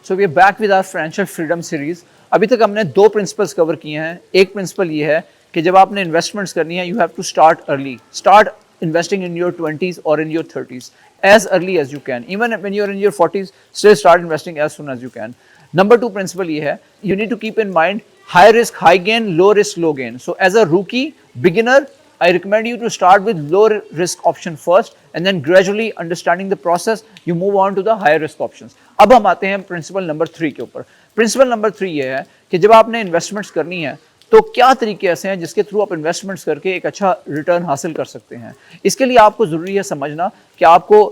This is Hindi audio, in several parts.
So we are back with our financial freedom series. अभी तक हमने दो प्रिंसिपल्स कवर किए हैं। एक प्रिंसिपल ये है कि जब आपने इन्वेस्टमेंट्स करनी है, you have to start early, start investing in your 20s or in your 30s as early as you can. Even when you're in your 40s, still start investing as soon as you can. Number two principle ये है, you need to keep in mind high risk, high gain, low risk, low gain. So as a rookie, beginner, I recommend you to start with low risk option first and then gradually understanding the process, you move on to the higher risk options. अब हम आते हैं प्रिंसिपल नंबर 3 के ऊपर। प्रिंसिपल नंबर 3 ये है कि जब आपने इन्वेस्टमेंट्स करनी है तो क्या तरीके ऐसे हैं जिसके थ्रू आप इन्वेस्टमेंट्स करके एक अच्छा रिटर्न हासिल कर सकते हैं। इसके लिए आपको ज़रूरी है समझना कि आपको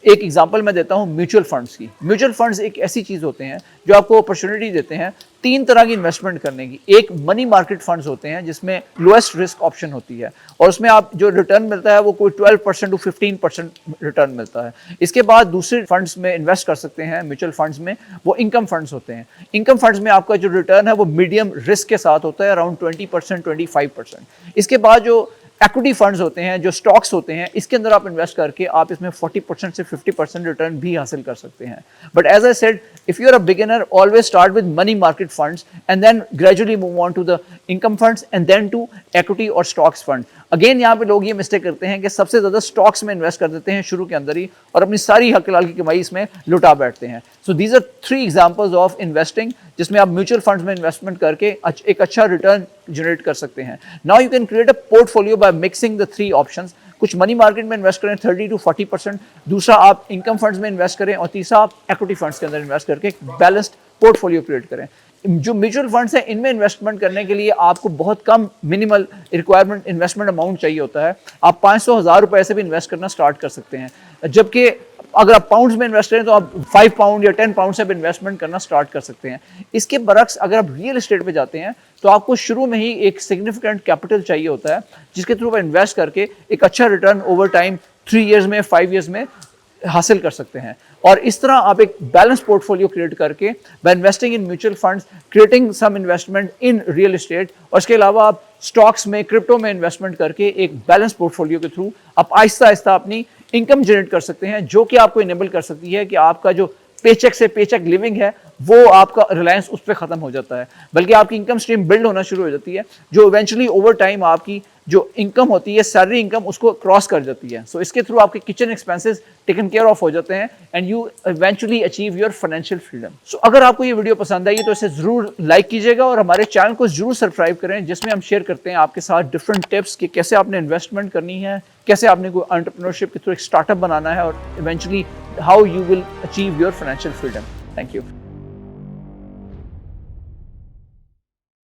एक एग्जांपल मैं देता हूं म्यूचुअल फंड्स की। म्यूचुअल फंड्स एक ऐसी चीज़ होते हैं जो आपको अपॉर्चुनिटी देते हैं 3 तरह की इन्वेस्टमेंट करने की। एक मनी मार्केट फंड्स होते हैं जिसमें लोएस्ट रिस्क ऑप्शन होती है और उसमें आप जो रिटर्न मिलता है वो कोई 12% टू 15% रिटर्न मिलता है। इसके बाद दूसरे फंड्स में इन्वेस्ट कर सकते हैं म्यूचुअल फंड्स में, वो इनकम फंड्स होते हैं। इनकम फंड्स में आपका जो रिटर्न है वो मीडियम रिस्क के साथ होता है, अराउंड 20% 25%। इसके बाद जो इक्विटी फंड्स होते हैं, जो स्टॉक्स होते हैं, इसके अंदर आप इन्वेस्ट करके आप इसमें 40% से 50% रिटर्न भी हासिल कर सकते हैं। But as I said, if you are a beginner, always start with money market funds and then gradually move on to the income funds and then to equity और स्टॉक्स फंड। अगेन यहाँ पे लोग ये मिस्टेक करते हैं कि सबसे ज़्यादा स्टॉक्स में इन्वेस्ट कर देते हैं शुरू के अंदर ही और अपनी सारी हक लाल की कमाई इसमें लुटा बैठते हैं। So these are 3 examples of investing जिसमें आप म्यूचुअल फंड्स में इन्वेस्टमेंट करके एक अच्छा रिटर्न जनरेट कर सकते हैं। Now you can create a portfolio by mixing the 3 options. कुछ मनी मार्केट में इन्वेस्ट करें 30 to 40%, दूसरा आप इनकम फंड्स में इन्वेस्ट करें और तीसरा आप इक्विटी फंड्स के अंदर इन्वेस्ट करके एक बैलेंस्ड पोर्टफोलियो क्रिएट करें। जो म्यूचुअल फंड्स हैं इनमें इन्वेस्टमेंट करने के लिए आपको बहुत कम मिनिमल रिक्वायरमेंट इन्वेस्टमेंट अमाउंट चाहिए होता है। आप 500,000 रुपए से भी इन्वेस्ट करना स्टार्ट कर सकते हैं, जबकि अगर आप पाउंड्स में इन्वेस्ट करें तो आप 5 पाउंड या 10 पाउंड से भी इन्वेस्टमेंट करना स्टार्ट कर सकते हैं। इसके बरक्स अगर आप रियल एस्टेट पे जाते हैं तो आपको शुरू में ही एक सिग्निफिकेंट कैपिटल चाहिए होता है जिसके थ्रू आप इन्वेस्ट करके एक अच्छा रिटर्न ओवर टाइम 3 ईयर्स में 5 ईयर्स में हासिल कर सकते हैं। और इस तरह आप एक बैलेंस पोर्टफोलियो क्रिएट करके by investing in mutual funds, creating some investment in real estate और इसके अलावा आप स्टॉक्स में, क्रिप्टो में इन्वेस्टमेंट करके एक बैलेंस पोर्टफोलियो के थ्रू आप आहिस्ता आहिस्ता अपनी इनकम जनरेट कर सकते हैं, जो कि आपको इनेबल कर सकती है कि आपका जो पेचेक से पेचेक लिविंग है वो आपका रिलायंस उस पर खत्म हो जाता है, बल्कि आपकी इनकम स्ट्रीम बिल्ड होना शुरू हो जाती है जो इवेंचुअली ओवर टाइम आपकी जो इनकम होती है, सैलरी इनकम, उसको क्रॉस कर जाती है। सो इसके थ्रू आपके kitchen expenses taken care of हो जाते हैं and you eventually achieve your financial freedom. So अगर आपको ये वीडियो पसंद आई तो इसे जरूर लाइक कीजिएगा और हमारे चैनल को जरूर सब्सक्राइब करें, जिसमें हम शेयर करते हैं आपके साथ डिफरेंट टिप्स कि कैसे आपने इन्वेस्टमेंट करनी है, कैसे आपने कोई एंटरप्रेन्योरशिप के थ्रू एक स्टार्टअप बनाना है और eventually how you will achieve your financial freedom. Thank you.